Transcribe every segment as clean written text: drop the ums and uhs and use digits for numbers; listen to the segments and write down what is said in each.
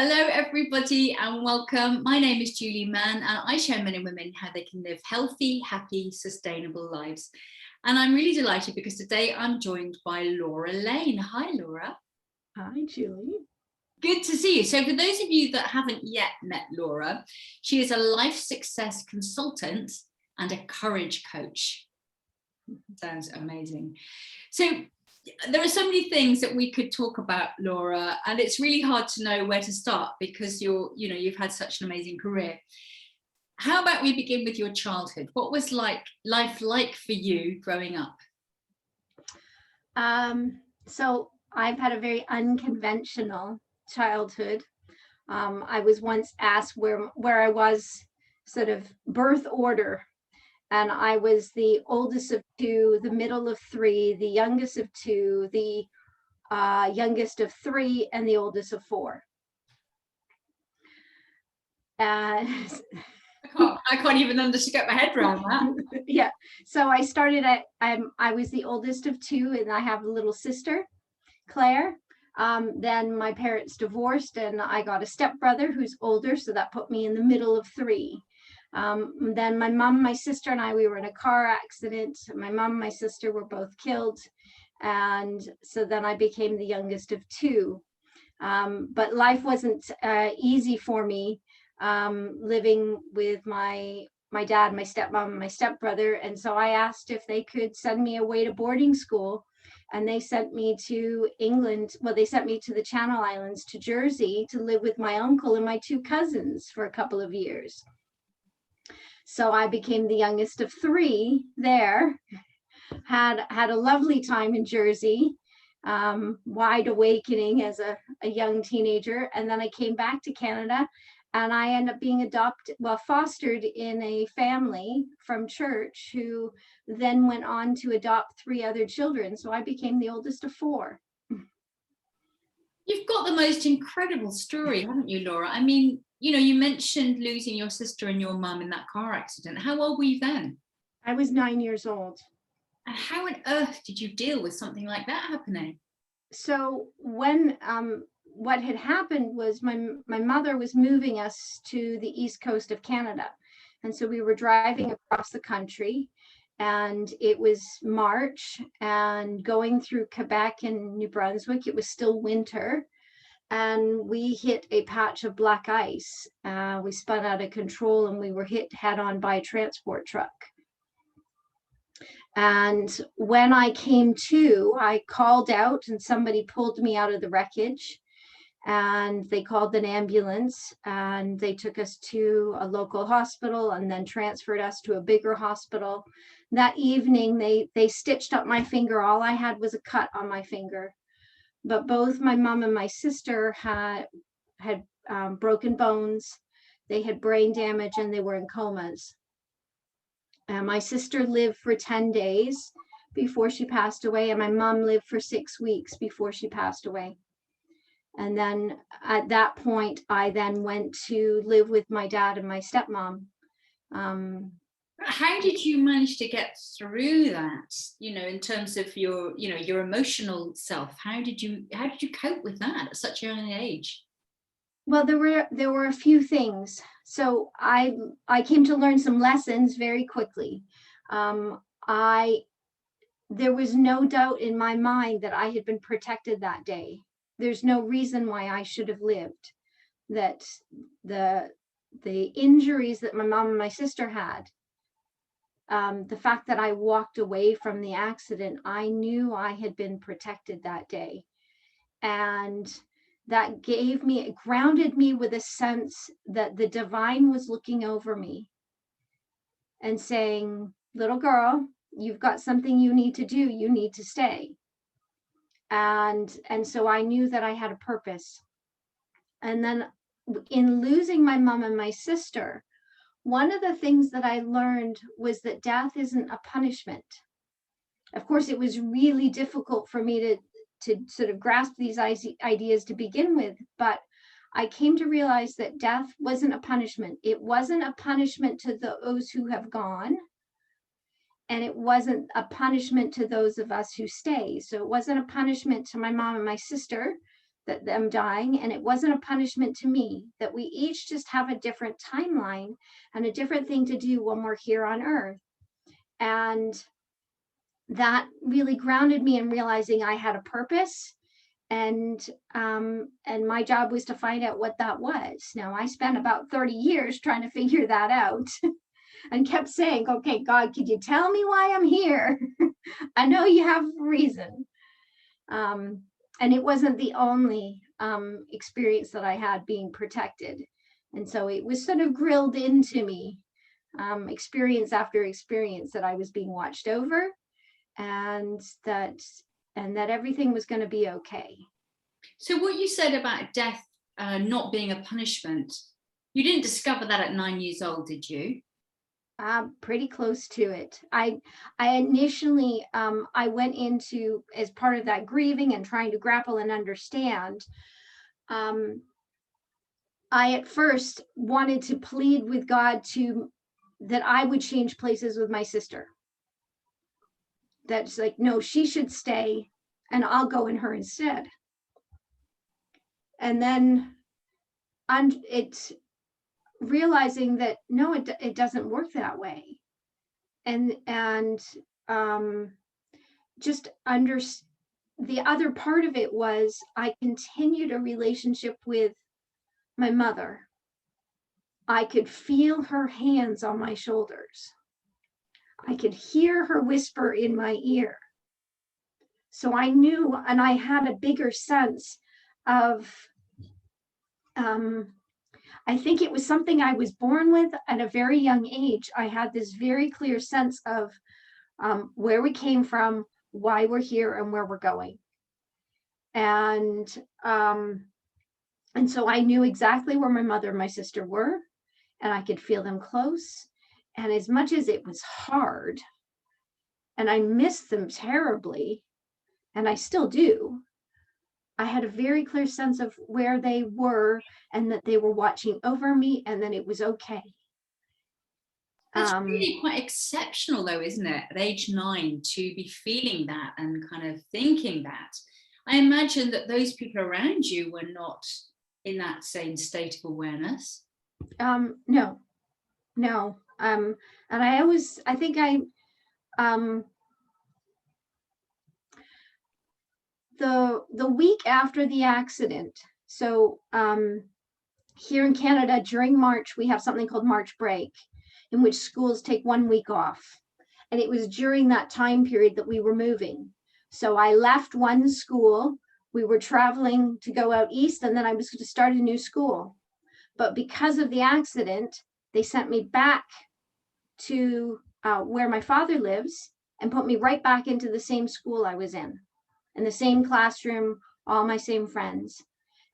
Hello, everybody, and welcome. My name is Julie Mann, and I show men and women how they can live healthy, happy, sustainable lives. And I'm really delighted because today I'm joined by Laura Lane. Hi, Laura. Hi, Julie. Good to see you. So for those of you that haven't yet met Laura, she is a life success consultant and a courage coach. Sounds amazing. So there are so many things that we could talk about, Laura, and it's really hard to know where to start because you've had such an amazing career. How about we begin with your childhood? What was life like for you growing up? So I've had a very unconventional childhood. I was once asked where I was sort of birth order, and I was the oldest of two, the middle of three, the youngest of two, the youngest of three, and the oldest of four. I can't even get my head around that. Yeah. So I started I was the oldest of two, and I have a little sister, Claire. Then my parents divorced, and I got a stepbrother who's older, so that put me in the middle of three. Then my mom, my sister, and we were in a car accident. My mom and my sister were both killed, and so then I became the youngest of two. But life wasn't easy for me, living with my dad, my stepmom, and my stepbrother. And so I asked if they could send me away to boarding school, and they sent me to England. Well, they sent me to the Channel Islands, to Jersey, to live with my uncle and my two cousins for a couple of years. So I became the youngest of three there, had a lovely time in Jersey, wide awakening as a young teenager. And then I came back to Canada, and I ended up being fostered in a family from church who then went on to adopt three other children. So I became the oldest of four. You've got the most incredible story, haven't you, Laura? I mean, you mentioned losing your sister and your mum in that car accident. How old were you then? I was 9 years old. And how on earth did you deal with something like that happening? So when what had happened was my mother was moving us to the east coast of Canada. And so we were driving across the country, and it was March, and going through Quebec and New Brunswick, it was still winter. And we hit a patch of black ice. We spun out of control, and we were hit head on by a transport truck. And when I came to, I called out, and somebody pulled me out of the wreckage, and they called an ambulance, and they took us to a local hospital and then transferred us to a bigger hospital. That evening, they stitched up my finger. All I had was a cut on my finger. But both my mom and my sister had broken bones. They had brain damage, and they were in comas. My sister lived for 10 days before she passed away, and my mom lived for 6 weeks before she passed away. And then at that point, I then went to live with my dad and my stepmom. How did you manage to get through that, in terms of your emotional self? How did you cope with that at such a young age? Well, there were a few things. So I came to learn some lessons very quickly. There was no doubt in my mind that I had been protected that day. There's no reason why I should have lived. That the injuries that my mom and my sister had, the fact that I walked away from the accident, I knew I had been protected that day. And that grounded me with a sense that the divine was looking over me and saying, little girl, you've got something you need to do. You need to stay. And so I knew that I had a purpose. And then in losing my mom and my sister, one of the things that I learned was that death isn't a punishment. Of course, it was really difficult for me to sort of grasp these ideas to begin with, but I came to realize that death wasn't a punishment. It wasn't a punishment to those who have gone, and it wasn't a punishment to those of us who stay. So it wasn't a punishment to my mom and my sister that them dying, and it wasn't a punishment to me, that we each just have a different timeline and a different thing to do when we're here on earth. And that really grounded me in realizing I had a purpose, and my job was to find out what that was. Now, I spent about 30 years trying to figure that out and kept saying, okay, God, could you tell me why I'm here? I know you have a reason. And it wasn't the only experience that I had being protected. And so it was sort of grilled into me, experience after experience, that I was being watched over, and that everything was going to be okay. So what you said about death not being a punishment, you didn't discover that at 9 years old, did you? Pretty close to it. I initially, I went into, as part of that grieving and trying to grapple and understand, I at first wanted to plead with God that I would change places with my sister. That's like, no, she should stay and I'll go in her instead. And then it's realizing that no, it doesn't work that way. And just the other part of it was, I continued a relationship with my mother. I could feel her hands on my shoulders. I could hear her whisper in my ear. So I knew, and I had a bigger sense of, I think it was something I was born with at a very young age. I had this very clear sense of where we came from, why we're here, and where we're going. And so I knew exactly where my mother and my sister were, and I could feel them close. And as much as it was hard, and I missed them terribly, and I still do, I had a very clear sense of where they were, and that they were watching over me, and that it was okay. That's really quite exceptional though, isn't it? At age 9 to be feeling that and kind of thinking that. I imagine that those people around you were not in that same state of awareness. No. And I think the week after the accident, so here in Canada during March, we have something called March break, in which schools take 1 week off. And it was during that time period that we were moving. So I left one school, we were traveling to go out east, and then I was going to start a new school. But because of the accident, they sent me back to where my father lives, and put me right back into the same school I was in the same classroom, all my same friends.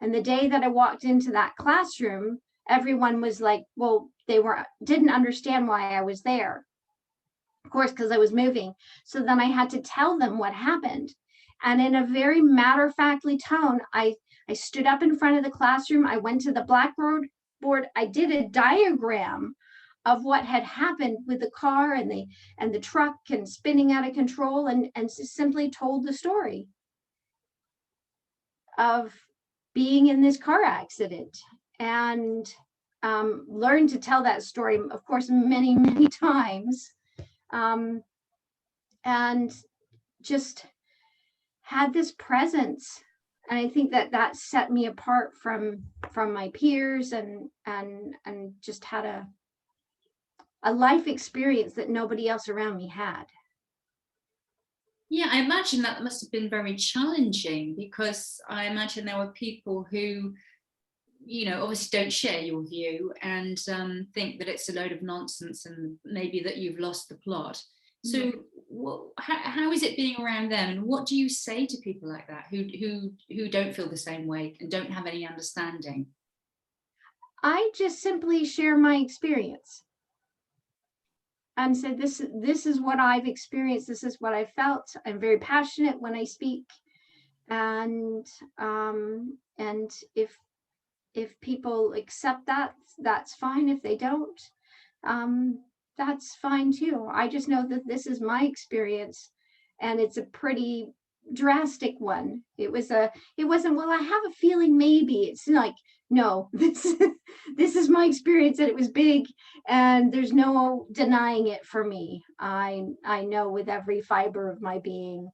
And the day that I walked into that classroom, everyone was like, well, didn't understand why I was there. Of course, because I was moving. So then I had to tell them what happened. And in a very matter-of-factly tone, I stood up in front of the classroom. I went to the blackboard. I did a diagram of what had happened with the car and the truck and spinning out of control, and simply told the story of being in this car accident, and learned to tell that story, of course, many, many times, and just had this presence. And I think that set me apart from my peers, and just had a life experience that nobody else around me had. Yeah, I imagine that must have been very challenging, because I imagine there were people who, obviously don't share your view and think that it's a load of nonsense, and maybe that you've lost the plot. So how is it being around them, and what do you say to people like that who don't feel the same way and don't have any understanding? I just simply share my experience and said, this is what I've experienced. This is what I felt. I'm very passionate when I speak. And if people accept that, that's fine. If they don't, that's fine too. I just know that this is my experience, and it's a pretty drastic one. It wasn't, well, I have a feeling maybe. It's like, no, this is my experience, and it was big, and there's no denying it for me. I know with every fiber of my being.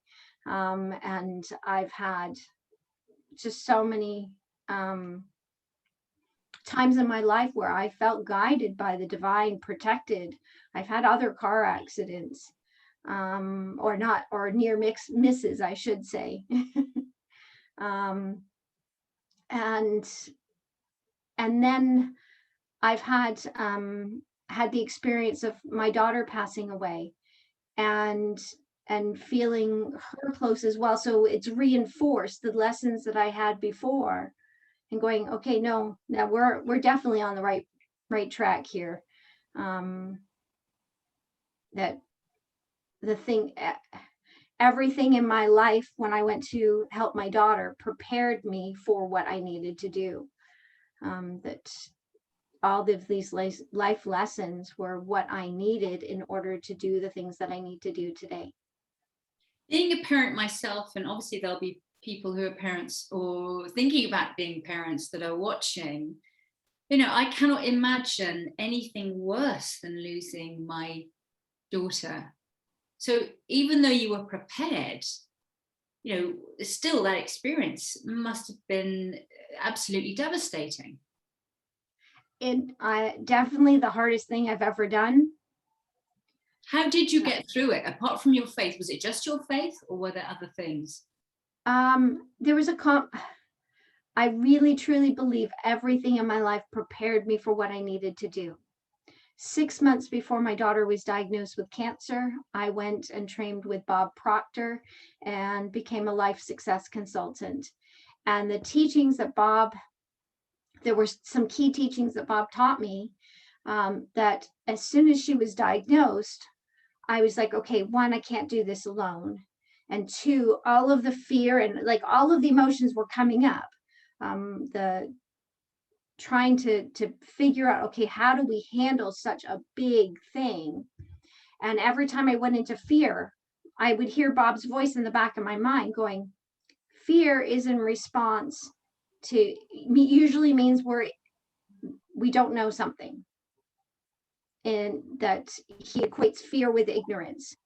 And I've had just so many times in my life where I felt guided by the divine, protected. I've had other car accidents, or near misses, I should say. um, and then I've had the experience of my daughter passing away, and feeling her close as well. So it's reinforced the lessons that I had before, and going, okay, no, now we're definitely on the right track here. That everything in my life when I went to help my daughter prepared me for what I needed to do. That all of these life lessons were what I needed in order to do the things that I need to do today. Being a parent myself, and obviously there'll be people who are parents or thinking about being parents that are watching, I cannot imagine anything worse than losing my daughter. So even though you were prepared, still that experience must have been absolutely devastating. Definitely the hardest thing I've ever done. How did you get through it? Apart from your faith, was it just your faith, or were there other things? There was I really truly believe everything in my life prepared me for what I needed to do. 6 months before my daughter was diagnosed with cancer, I went and trained with Bob Proctor and became a life success consultant. And the teachings that there were some key teachings that Bob taught me, that as soon as she was diagnosed, I was like, okay, one, I can't do this alone. And two, all of the fear and like all of the emotions were coming up. The trying to figure out, okay, how do we handle such a big thing? And every time I went into fear, I would hear Bob's voice in the back of my mind going, fear is in response to, usually means we don't know something. And that he equates fear with ignorance.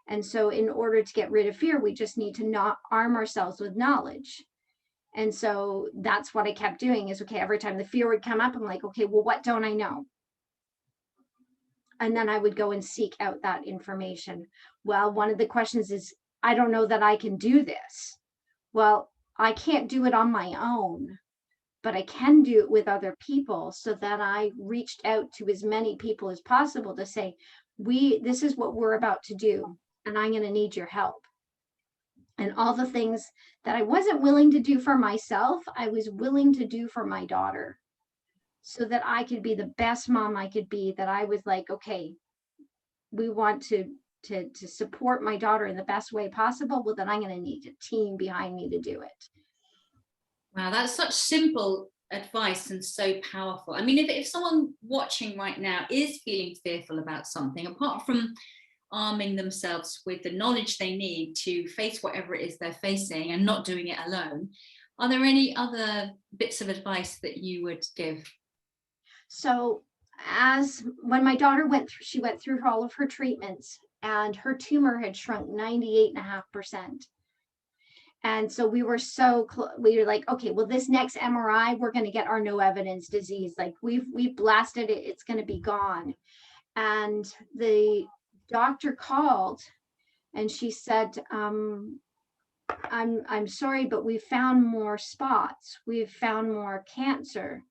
And so in order to get rid of fear, we just need to not arm ourselves with knowledge. And so that's what I kept doing is, okay, every time the fear would come up, I'm like, okay, well, what don't I know? And then I would go and seek out that information. Well, one of the questions is, I don't know that I can do this. Well, I can't do it on my own, but I can do it with other people. So that I reached out to as many people as possible to say, this is what we're about to do, and I'm going to need your help. And all the things that I wasn't willing to do for myself, I was willing to do for my daughter, so that I could be the best mom I could be. That I was like, okay, we want to support my daughter in the best way possible. Well, then I'm going to need a team behind me to do it. Wow, that's such simple advice and so powerful. I mean, if someone watching right now is feeling fearful about something, apart from arming themselves with the knowledge they need to face whatever it is they're facing and not doing it alone, are there any other bits of advice that you would give? So when my daughter she went through all of her treatments, and her tumor had shrunk 98.5%. And so we were we were like, okay, well, this next MRI, we're going to get our no evidence disease. Like we blasted it. It's going to be gone. And the doctor called and she said, I'm sorry, but we found more spots. We've found more cancer,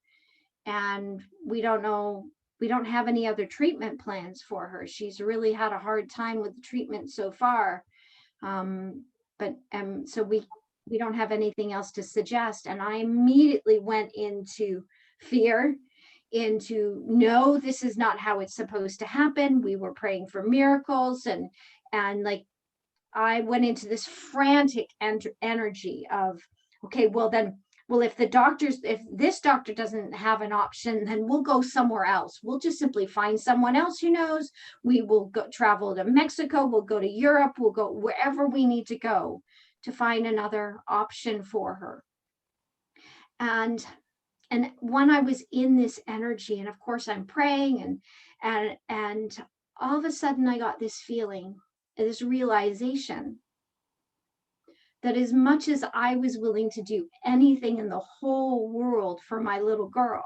and we don't know. We don't have any other treatment plans for her. She's really had a hard time with the treatment so far. So we don't have anything else to suggest. And I immediately went into fear, no, this is not how it's supposed to happen. We were praying for miracles, and like I went into this frantic energy of, okay, well, if this doctor doesn't have an option, then we'll go somewhere else. We'll just simply find someone else who knows. We will travel to Mexico. We'll go to Europe. We'll go wherever we need to go to find another option for her. And when I was in this energy, and of course I'm praying, and all of a sudden I got this feeling, this realization that as much as I was willing to do anything in the whole world for my little girl,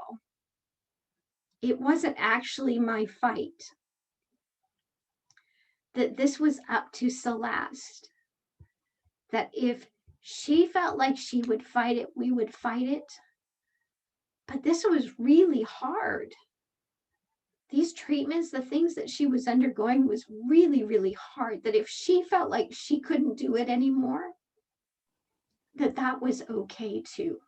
it wasn't actually my fight. That this was up to Celeste. That if she felt like she would fight it, we would fight it. But this was really hard. These treatments, the things that she was undergoing was really, really hard. That if she felt like she couldn't do it anymore, that was okay too.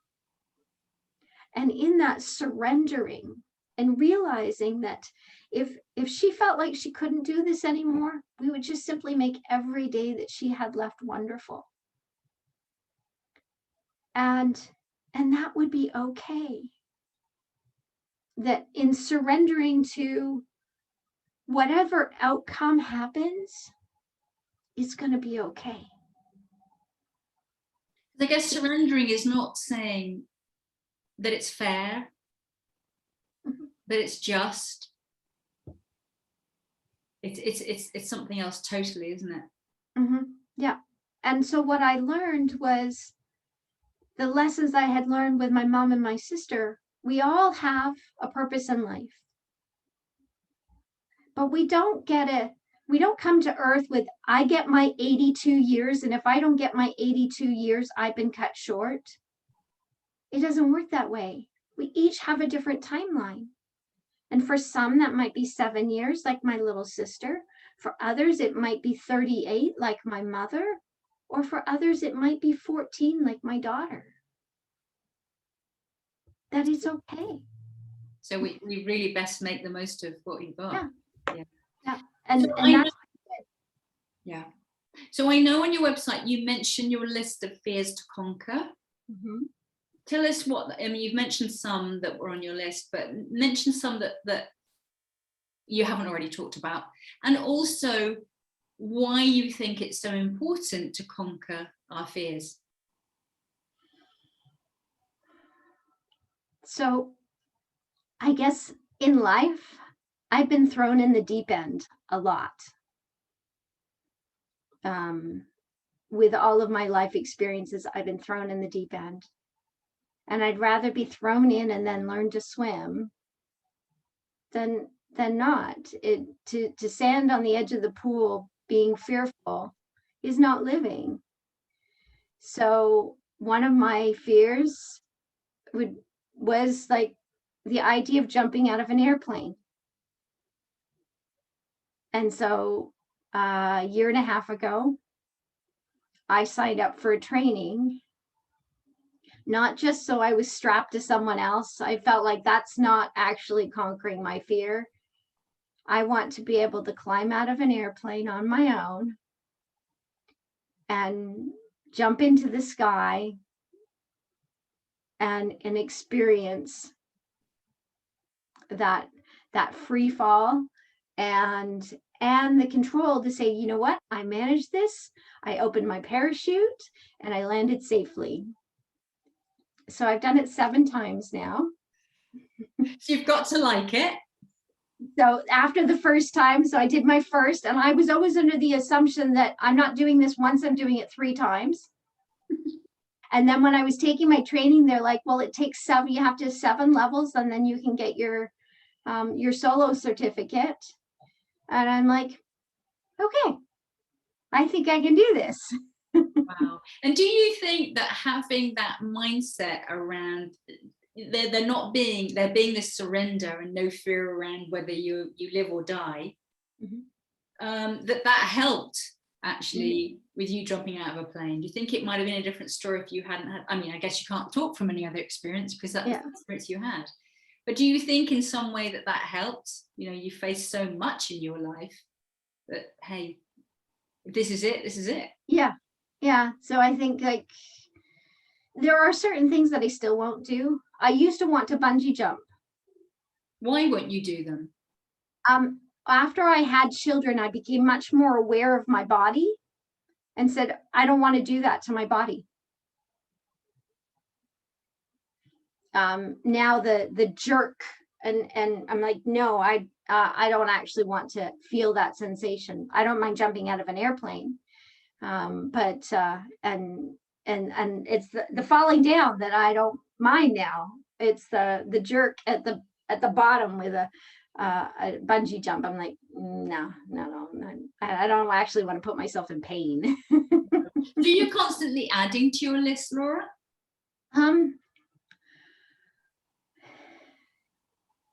And in that surrendering and realizing that if she felt like she couldn't do this anymore, we would just simply make every day that she had left wonderful. And that would be okay. That in surrendering to whatever outcome happens, it's going to be okay. I guess surrendering is not saying that it's fair, that it's just. It's something else totally, isn't it? Mm-hmm. Yeah. And so what I learned was the lessons I had learned with my mom and my sister. We all have a purpose in life, but we don't come to earth with, I get my 82 years, and if I don't get my 82 years, I've been cut short. It doesn't work that way. We each have a different timeline. And for some, that might be 7 years, like my little sister. For others, it might be 38, like my mother. Or for others, it might be 14, like my daughter. That is okay. So we really best make the most of what you've got. Yeah. And so So I know on your website you mentioned your list of fears to conquer. Mm-hmm. Tell us you've mentioned some that were on your list, but mention some that you haven't already talked about, and also why you think it's so important to conquer our fears. So I guess in life, I've been thrown in the deep end a lot. With all of my life experiences, I've been thrown in the deep end. And I'd rather be thrown in and then learn to swim than not. To stand on the edge of the pool being fearful is not living. So one of my fears was like the idea of jumping out of an airplane. And so a year and a half ago, I signed up for a training, not just so I was strapped to someone else. I felt like that's not actually conquering my fear. I want to be able to climb out of an airplane on my own and jump into the sky and experience that free fall and the control to say, you know what, I managed this. I opened my parachute and I landed safely. So I've done it 7 times now. So you've got to like it. So after the first time, so I did my first, and I was always under the assumption that I'm not doing this once, I'm doing it 3 times. And then when I was taking my training, they're like, well, it takes 7, you have to have 7 levels, and then you can get your solo certificate. And I'm like, okay, I think I can do this. Wow. And do you think that having that mindset around there being this surrender and no fear around whether you live or die, mm-hmm. that helped actually with you jumping out of a plane? Do you think it might have been a different story if you hadn't had, I mean, I guess you can't talk from any other experience because that was the experience you had. But do you think in some way that helped? You know, you faced so much in your life that, hey, if this is it, this is it. Yeah. Yeah. So I think like there are certain things that I still won't do. I used to want to bungee jump. Why won't you do them? After I had children, I became much more aware of my body. and said, I don't want to do that to my body. Now the jerk, and I'm like, no, I don't actually want to feel that sensation. I don't mind jumping out of an airplane, but and it's the falling down that I don't mind now. It's the jerk at the bottom with a bungee jump. I'm like, no, I don't actually want to put myself in pain. So you're constantly adding to your list, Laura?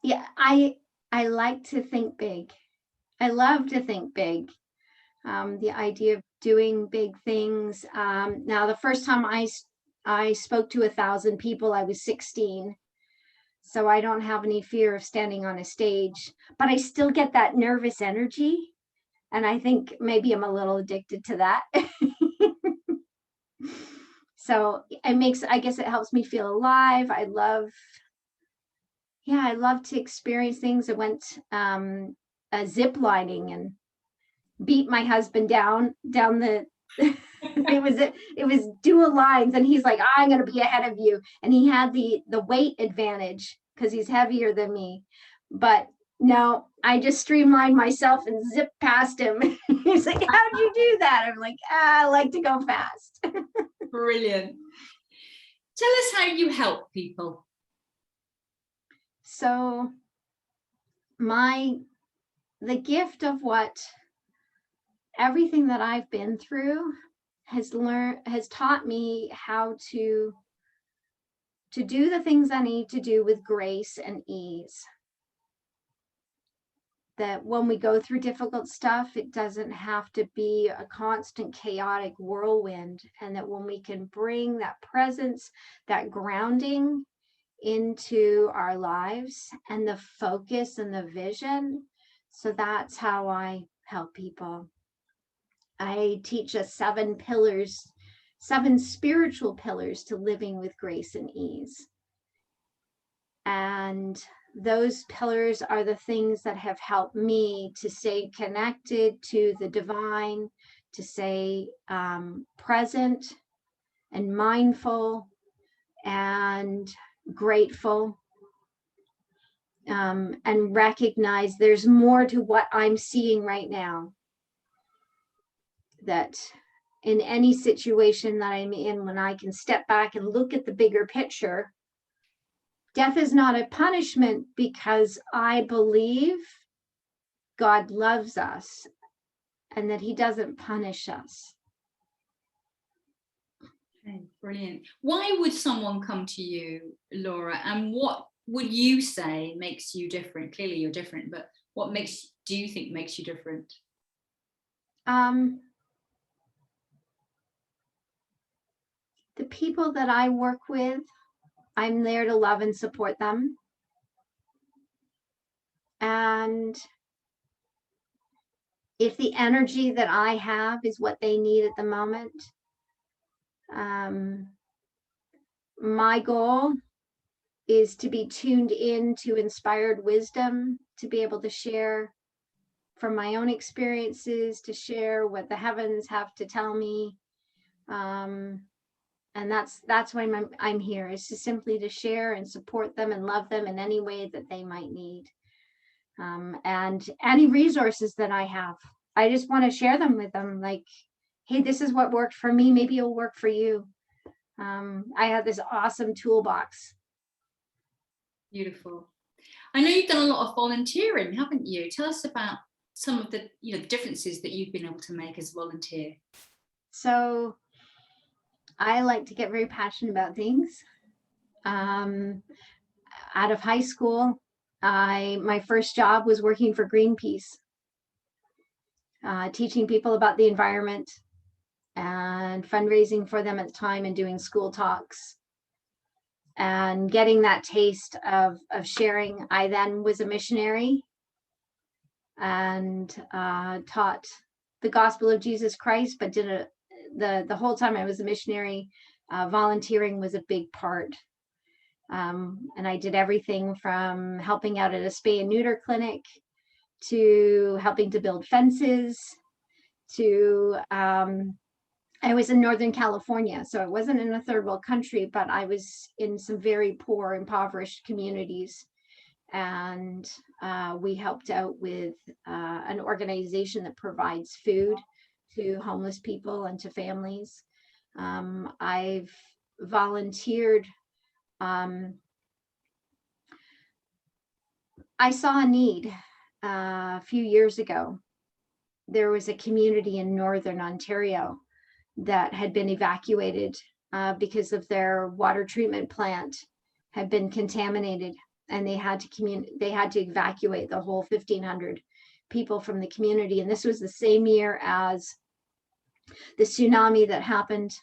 Yeah, I like to think big. I love to think big. The idea of doing big things. Now, the first time I spoke to 1,000 people, I was 16. So I don't have any fear of standing on a stage, but I still get that nervous energy. And I think maybe I'm a little addicted to that. So I guess it helps me feel alive. I love to experience things. I went zip lining and beat my husband down the it was dual lines, and he's like, I'm going to be ahead of you, and he had the weight advantage because he's heavier than me. But no, I just streamlined myself and zipped past him. He's like, how'd you do that? I'm like, I like to go fast. Brilliant. Tell us how you help people. So the gift of what everything that I've been through has taught me how to do the things I need to do with grace and ease. That when we go through difficult stuff, it doesn't have to be a constant chaotic whirlwind, and that when we can bring that presence, that grounding into our lives and the focus and the vision. So that's how I help people. I teach us 7 spiritual pillars to living with grace and ease. And those pillars are the things that have helped me to stay connected to the divine, to stay present and mindful and grateful, and recognize there's more to what I'm seeing right now. That in any situation that I'm in, when I can step back and look at the bigger picture, death is not a punishment, because I believe God loves us and that he doesn't punish us. Okay, brilliant. Why would someone come to you, Laura? And what would you say makes you different? Clearly you're different, but what do you think makes you different? The people that I work with, I'm there to love and support them. And if the energy that I have is what they need at the moment, my goal is to be tuned in to inspired wisdom, to be able to share from my own experiences, to share what the heavens have to tell me. And that's why I'm here, is to simply to share and support them and love them in any way that they might need. And any resources that I have, I just want to share them with them. Like, hey, this is what worked for me. Maybe it'll work for you. I have this awesome toolbox. Beautiful. I know you've done a lot of volunteering, haven't you? Tell us about some of the differences that you've been able to make as a volunteer. So I like to get very passionate about things. Out of high school, my first job was working for Greenpeace, teaching people about the environment and fundraising for them at the time, and doing school talks and getting that taste of sharing. I then was a missionary and taught the gospel of Jesus Christ, but did the whole time I was a missionary, volunteering was a big part. And I did everything from helping out at a spay and neuter clinic, to helping to build fences, to I was in Northern California, so I wasn't in a third world country, but I was in some very poor, impoverished communities. And we helped out with an organization that provides food to homeless people and to families. I've volunteered. I saw a need a few years ago. There was a community in Northern Ontario that had been evacuated because of their water treatment plant had been contaminated, and they had to evacuate the whole 1,500 people from the community. And this was the same year as the tsunami that happened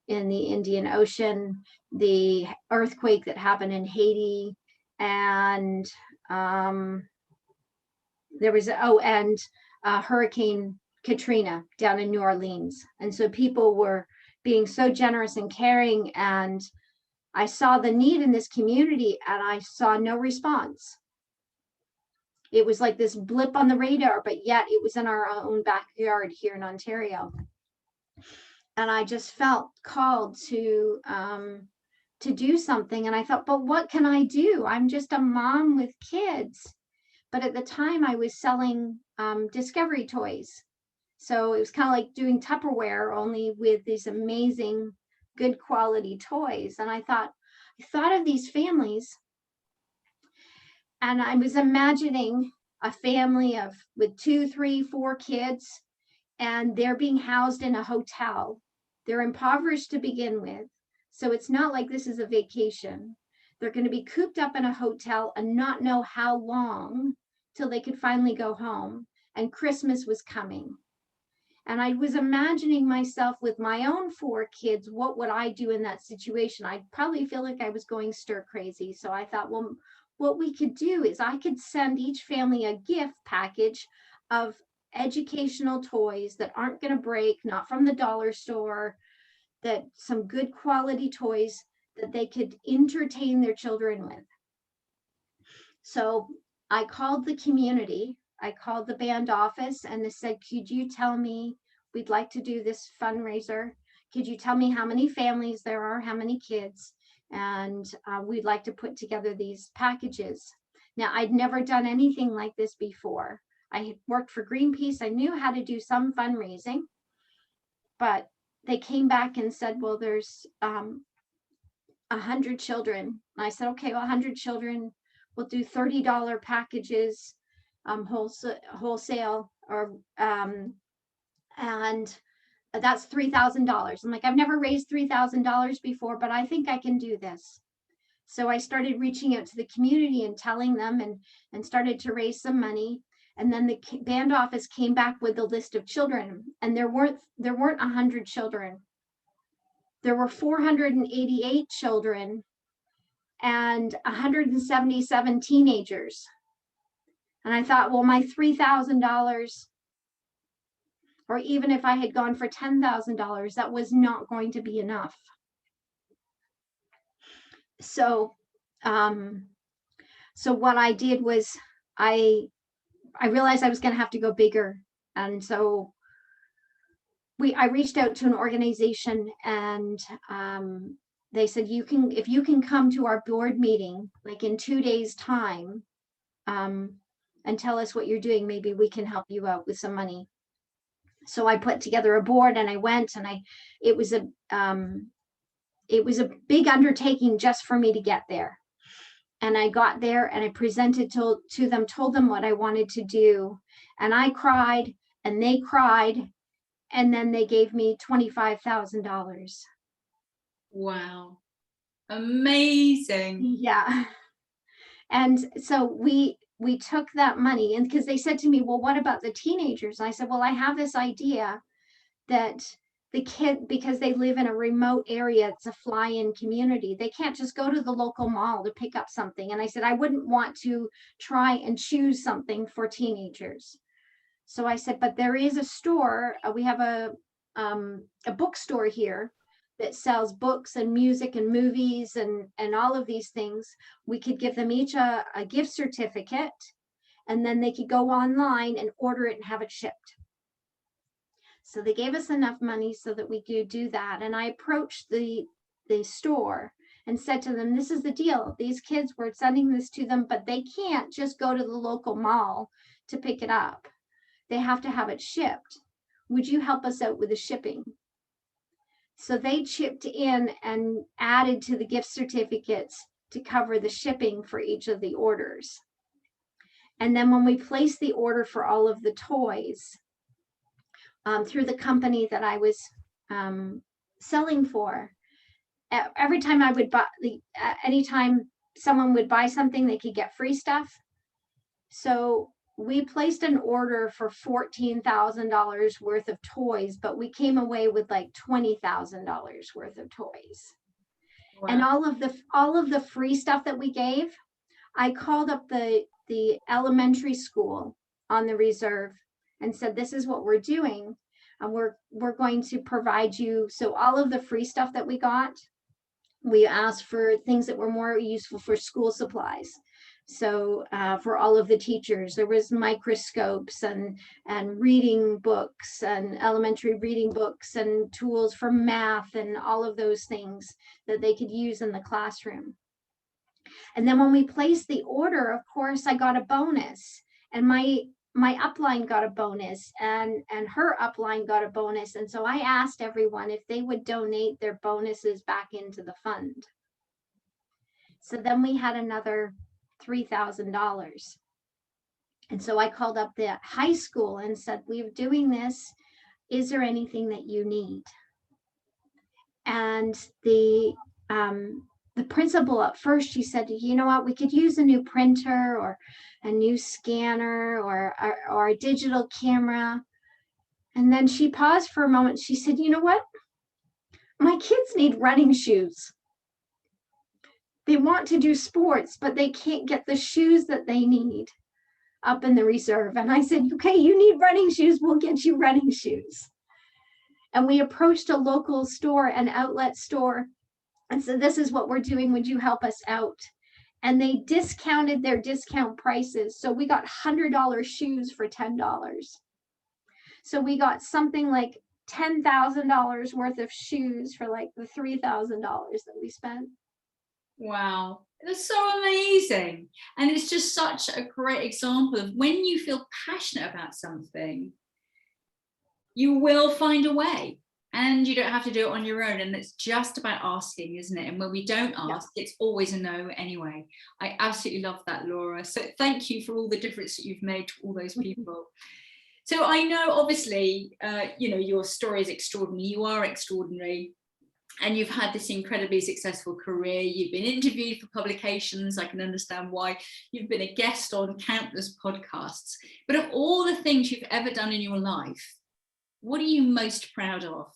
in the Indian Ocean, the earthquake that happened in Haiti, and there was Hurricane Katrina down in New Orleans. And so people were being so generous and caring, and I saw the need in this community and I saw no response. It was like this blip on the radar, but yet it was in our own backyard here in Ontario. And I just felt called to do something. And I thought, but what can I do? I'm just a mom with kids. But at the time I was selling Discovery toys. So it was kind of like doing Tupperware, only with these amazing, good quality toys. And I thought of these families, and I was imagining a family with 2, 3, 4 kids, and they're being housed in a hotel. They're impoverished to begin with. So it's not like this is a vacation. They're going to be cooped up in a hotel and not know how long till they could finally go home. And Christmas was coming. And I was imagining myself with my own 4 kids. What would I do in that situation? I'd probably feel like I was going stir crazy. So I thought, well, what we could do is I could send each family a gift package of educational toys that aren't going to break, not from the dollar store, that some good quality toys that they could entertain their children with. So I called the community. I called the band office and they said, could you tell me, we'd like to do this fundraiser. Could you tell me how many families there are, how many kids? And we'd like to put together these packages. Now, I'd never done anything like this before. I had worked for Greenpeace. I knew how to do some fundraising, but they came back and said, well, there's 100 children. And I said, okay, well, 100 children, we'll do $30 packages, wholesale, or and that's $3,000. I'm like, I've never raised $3,000 before, but I think I can do this. So I started reaching out to the community and telling them, and started to raise some money. And then the band office came back with a list of children, and there weren't 100 children. There were 488 children and 177 teenagers. And I thought, well, my $3,000, or even if I had gone for $10,000, that was not going to be enough. So, so what I did was I realized I was going to have to go bigger. And so I reached out to an organization, and they said, if you can come to our board meeting, like in 2 days time, and tell us what you're doing, maybe we can help you out with some money. So I put together a board, and I went, and it was a big undertaking just for me to get there. And I got there and I presented to them, told them what I wanted to do. And I cried and they cried. And then they gave me $25,000. Wow. Amazing. Yeah. And so we took that money, and because they said to me, well, what about the teenagers? And I said, well, I have this idea that the kid, because they live in a remote area, it's a fly-in community, they can't just go to the local mall to pick up something. And I said, I wouldn't want to try and choose something for teenagers. So I said, but there is a store, we have a bookstore here that sells books and music and movies and all of these things. We could give them each a gift certificate, and then they could go online and order it and have it shipped. So they gave us enough money so that we could do that. And I approached the store and said to them, this is the deal. These kids, we're sending this to them, but they can't just go to the local mall to pick it up. They have to have it shipped. Would you help us out with the shipping? So they chipped in and added to the gift certificates to cover the shipping for each of the orders. And then when we placed the order for all of the toys through the company that I was selling for, every time I would buy, anytime someone would buy something, they could get free stuff. So we placed an order for $14,000 worth of toys, but we came away with like $20,000 worth of toys. Wow. And all of the free stuff that we gave, I called up the elementary school on the reserve and said, this is what we're doing. And we're going to provide you. So all of the free stuff that we got, we asked for things that were more useful for school supplies. So for all of the teachers, there was microscopes and reading books and elementary reading books and tools for math and all of those things that they could use in the classroom. And then when we placed the order, of course, I got a bonus, and my upline got a bonus, and her upline got a bonus. And so I asked everyone if they would donate their bonuses back into the fund. So then we had another $3,000. And so I called up the high school and said, we're doing this. Is there anything that you need? And the principal at first, she said, you know what, we could use a new printer or a new scanner or a digital camera. And then she paused for a moment. She said, you know what? My kids need running shoes. They want to do sports, but they can't get the shoes that they need up in the reserve. And I said, okay, you need running shoes. We'll get you running shoes. And we approached a local store, an outlet store, and said, this is what we're doing. Would you help us out? And they discounted their discount prices. So we got $100 shoes for $10. So we got something like $10,000 worth of shoes for like the $3,000 that we spent. Wow, that's so amazing. And it's just such a great example of when you feel passionate about something, you will find a way, and you don't have to do it on your own. And it's just about asking, isn't it? And when we don't ask, it's always a no anyway. I absolutely love that, Laura. So thank you for all the difference that you've made to all those people. So I know, obviously, you know, your story is extraordinary. You are extraordinary. And you've had this incredibly successful career. You've been interviewed for publications. I can understand why. You've been a guest on countless podcasts. But of all the things you've ever done in your life, what are you most proud of?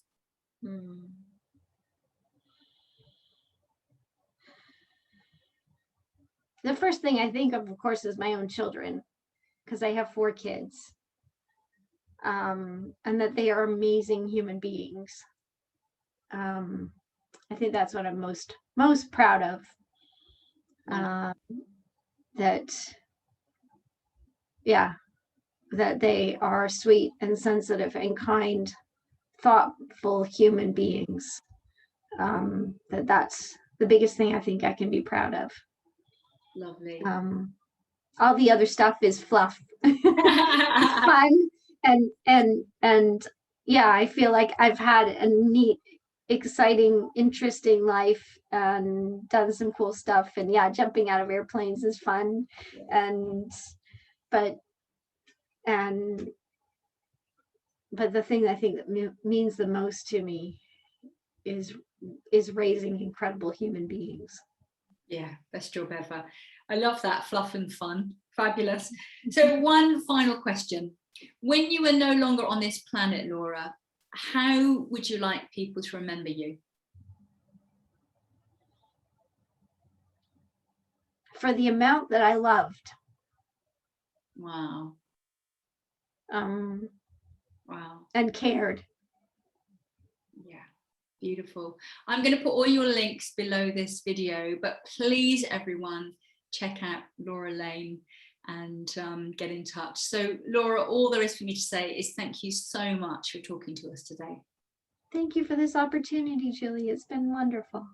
The first thing I think of course, is my own children, because I have 4 kids, and that they are amazing human beings. I think that's what I'm most proud of. That they are sweet and sensitive and kind, thoughtful human beings. That's the biggest thing I think I can be proud of. Lovely. All the other stuff is fluff. It's fun and yeah, I feel like I've had a neat, exciting, interesting life and done some cool stuff. And yeah, jumping out of airplanes is fun. But the thing I think that means the most to me is raising incredible human beings. Yeah, best job ever. I love that, fluff and fun. Fabulous. So one final question. When you are no longer on this planet, Laura, how would you like people to remember you? For the amount that I loved. Wow. Wow. And cared. Yeah, beautiful. I'm going to put all your links below this video, but please, everyone, check out Laura Lane and get in touch. So Laura, all there is for me to say is thank you so much for talking to us today. Thank you for this opportunity, Julie. It's been wonderful.